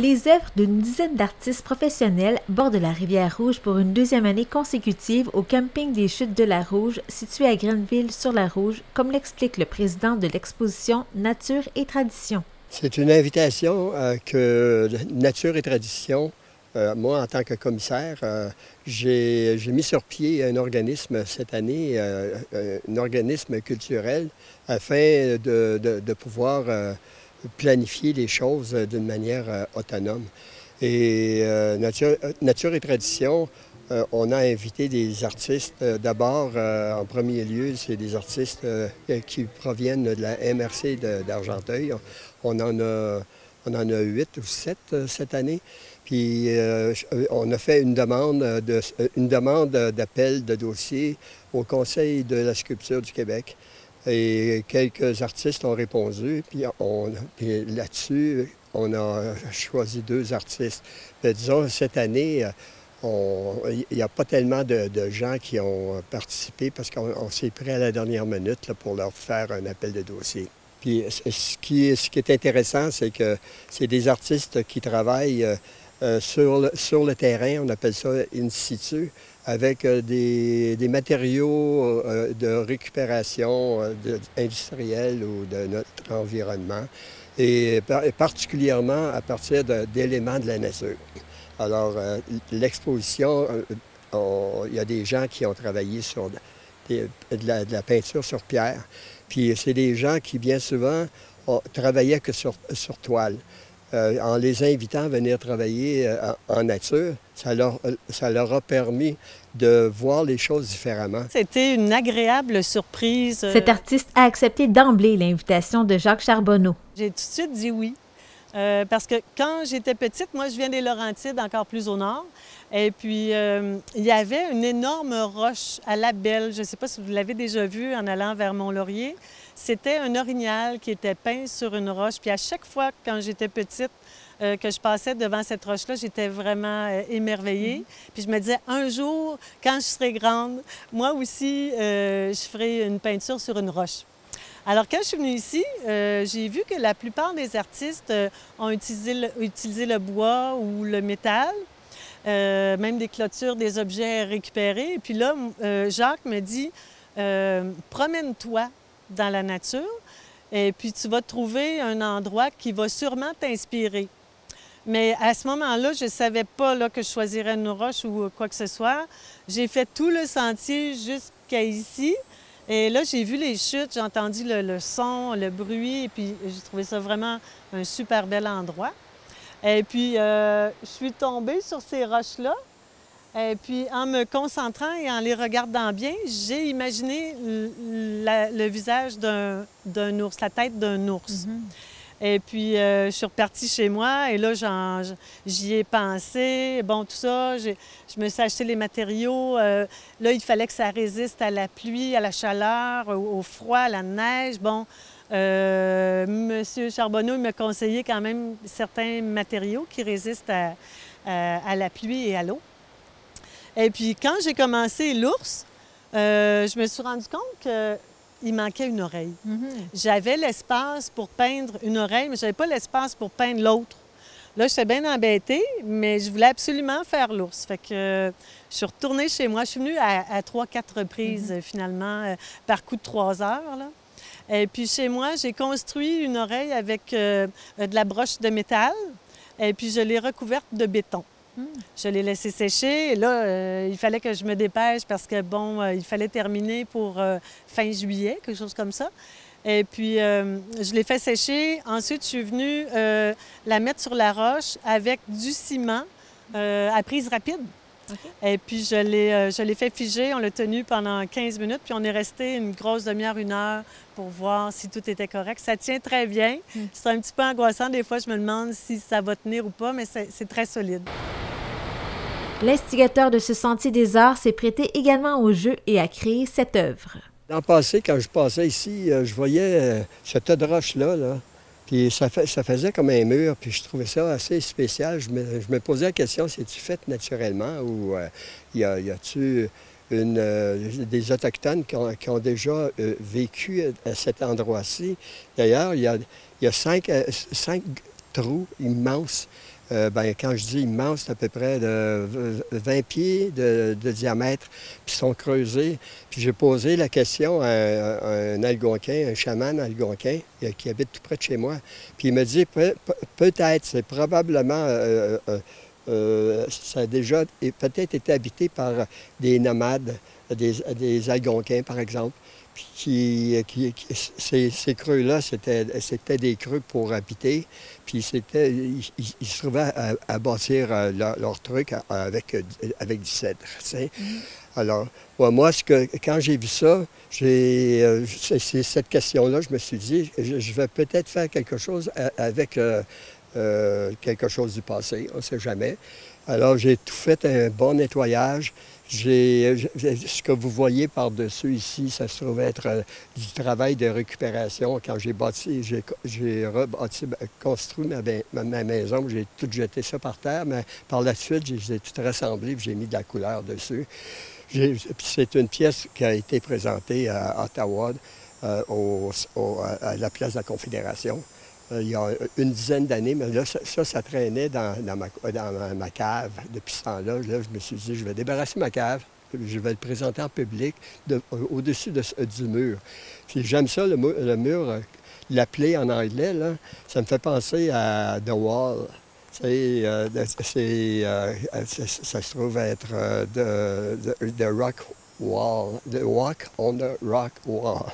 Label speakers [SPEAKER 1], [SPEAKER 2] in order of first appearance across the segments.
[SPEAKER 1] Les œuvres d'une dizaine d'artistes professionnels bordent la rivière Rouge pour une deuxième année consécutive au camping des Chutes de la Rouge, situé à Grenville-sur-la-Rouge, comme l'explique le président de l'exposition Nature et Tradition.
[SPEAKER 2] C'est une invitation que Nature et Tradition, moi en tant que commissaire, j'ai mis sur pied un organisme cette année, un organisme culturel, afin de pouvoir planifier les choses d'une manière autonome. Et Nature et Tradition, on a invité des artistes. D'abord, en premier lieu, c'est des artistes qui proviennent de la MRC d'Argenteuil. On en a 8 ou 7 cette année. Puis on a fait une demande d'appel de dossier au Conseil de la sculpture du Québec. Et quelques artistes ont répondu, puis là-dessus, on a choisi 2 artistes. Mais disons, cette année, il n'y a pas tellement de gens qui ont participé parce qu'on s'est pris à la dernière minute là, pour leur faire un appel de dossier. Puis ce qui est intéressant, c'est que c'est des artistes qui travaillent sur le terrain, on appelle ça in situ, avec des matériaux de récupération industrielle ou de notre environnement, et particulièrement à partir d'éléments de la nature. Alors, l'exposition, il y a des gens qui ont travaillé sur de la peinture sur pierre, puis c'est des gens qui, bien souvent, travaillaient que sur toile. En les invitant à venir travailler en nature, ça leur a permis de voir les choses différemment.
[SPEAKER 3] C'était une agréable surprise.
[SPEAKER 1] Cet artiste a accepté d'emblée l'invitation de Jacques Charbonneau.
[SPEAKER 3] J'ai tout de suite dit oui, parce que quand j'étais petite, moi je viens des Laurentides, encore plus au nord, et puis il y avait une énorme roche à la Belle. Je ne sais pas si vous l'avez déjà vue en allant vers Mont-Laurier. C'était un orignal qui était peint sur une roche. Puis à chaque fois, quand j'étais petite, que je passais devant cette roche-là, j'étais vraiment émerveillée. Puis je me disais, un jour, quand je serai grande, moi aussi, je ferai une peinture sur une roche. Alors, quand je suis venue ici, j'ai vu que la plupart des artistes ont utilisé le bois ou le métal, même des clôtures, des objets récupérés. Et puis là, Jacques me dit, promène-toi dans la nature, et puis tu vas trouver un endroit qui va sûrement t'inspirer. Mais à ce moment-là, je ne savais pas là, que je choisirais une roche ou quoi que ce soit. J'ai fait tout le sentier jusqu'à ici, et là, j'ai vu les chutes, j'ai entendu le son, le bruit, et puis j'ai trouvé ça vraiment un super bel endroit. Et puis, je suis tombée sur ces roches-là. Et puis, en me concentrant et en les regardant bien, j'ai imaginé le visage d'un ours, la tête d'un ours. Et puis, je suis repartie chez moi et là, j'y ai pensé. Bon, tout ça, je me suis acheté les matériaux. Là, il fallait que ça résiste à la pluie, à la chaleur, au froid, à la neige. Bon, Monsieur Charbonneau m'a conseillé quand même certains matériaux qui résistent à la pluie et à l'eau. Et puis, quand j'ai commencé l'ours, je me suis rendu compte qu'il manquait une oreille. J'avais l'espace pour peindre une oreille, mais je n'avais pas l'espace pour peindre l'autre. Là, j'étais bien embêtée, mais je voulais absolument faire l'ours. Fait que je suis retournée chez moi. Je suis venue à 3-4 reprises, finalement, par coup de 3 heures, là. Et puis, chez moi, j'ai construit une oreille avec de la broche de métal, et puis je l'ai recouverte de béton. Je l'ai laissé sécher et là, il fallait que je me dépêche parce que, bon, il fallait terminer pour fin juillet, quelque chose comme ça. Et puis, je l'ai fait sécher. Ensuite, je suis venue la mettre sur la roche avec du ciment à prise rapide. Okay. Et puis, je l'ai fait figer. On l'a tenu pendant 15 minutes, puis on est resté une grosse demi-heure, 1 heure pour voir si tout était correct. Ça tient très bien. C'est un petit peu angoissant. Des fois, je me demande si ça va tenir ou pas, mais c'est très solide.
[SPEAKER 1] L'instigateur de ce Sentier des Arts s'est prêté également au jeu et a créé cette œuvre.
[SPEAKER 2] L'an passé, quand je passais ici, je voyais ce tas de roches-là, puis ça faisait comme un mur, puis je trouvais ça assez spécial. Je me posais la question, c'est-tu fait naturellement ou y a-tu des Autochtones qui ont déjà vécu à cet endroit-ci? D'ailleurs, il y a 5 trous immenses Quand je dis immense, c'est à peu près de 20 pieds de diamètre, puis sont creusés. Puis j'ai posé la question à un Algonquin, un chaman algonquin, qui habite tout près de chez moi. Puis il me dit, peut-être, c'est probablement, ça a déjà peut-être été habité par des nomades, des Algonquins, par exemple. Puis ces creux-là, c'était des creux pour habiter. Puis ils se trouvaient à bâtir leur truc avec du cèdre. Tu sais. Alors, moi, quand j'ai vu ça, c'est cette question-là, je me suis dit, je vais peut-être faire quelque chose avec quelque chose du passé, on ne sait jamais. Alors, j'ai tout fait un bon nettoyage. Ce que vous voyez par-dessus ici, ça se trouve être du travail de récupération. Quand j'ai construit ma maison, j'ai tout jeté ça par terre, mais par la suite, j'ai tout rassemblé et j'ai mis de la couleur dessus. C'est une pièce qui a été présentée à Ottawa, à la place de la Confédération. Il y a une dizaine d'années, mais là, ça traînait dans ma cave. Depuis ce temps-là, je me suis dit, je vais débarrasser ma cave, je vais le présenter en public au-dessus du mur. Puis j'aime ça, le mur, l'appeler en anglais, là, ça me fait penser à The Wall. Ça se trouve être the Rock Wall, the Walk on the Rock Wall.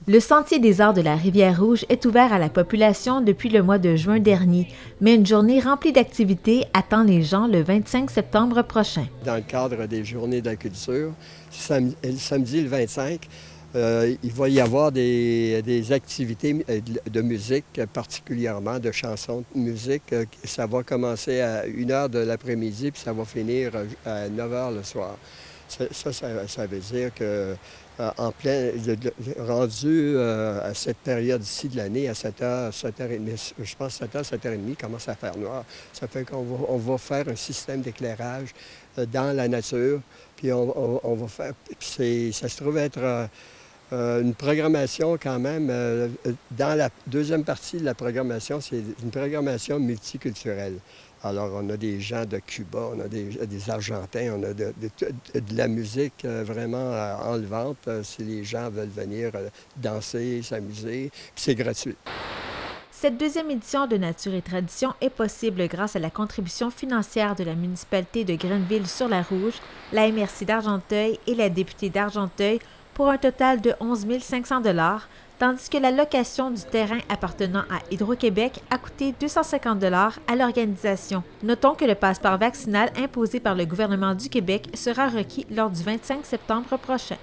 [SPEAKER 1] Le Sentier des Arts de la Rivière-Rouge est ouvert à la population depuis le mois de juin dernier, mais une journée remplie d'activités attend les gens le 25 septembre prochain.
[SPEAKER 2] Dans le cadre des Journées de la culture, samedi le 25, il va y avoir des activités de musique, particulièrement de chansons de musique. Ça va commencer à 1h de l'après-midi, puis ça va finir à 9h le soir. Ça veut dire que en plein, rendu à cette période-ci de l'année, à 7h, 7h30, je pense 7h, 7h30, commence à faire noir. Ça fait qu'on va faire un système d'éclairage dans la nature, puis on va faire... ça se trouve être une programmation quand même, dans la deuxième partie de la programmation, c'est une programmation multiculturelle. Alors, on a des gens de Cuba, on a des Argentins, on a de la musique vraiment enlevante si les gens veulent venir danser, s'amuser, puis c'est gratuit.
[SPEAKER 1] Cette deuxième édition de Nature et Tradition est possible grâce à la contribution financière de la municipalité de Grenville-sur-la-Rouge, la MRC d'Argenteuil et la députée d'Argenteuil pour un total de 11 500 $, tandis que la location du terrain appartenant à Hydro-Québec a coûté 250 $ à l'organisation. Notons que le passeport vaccinal imposé par le gouvernement du Québec sera requis lors du 25 septembre prochain.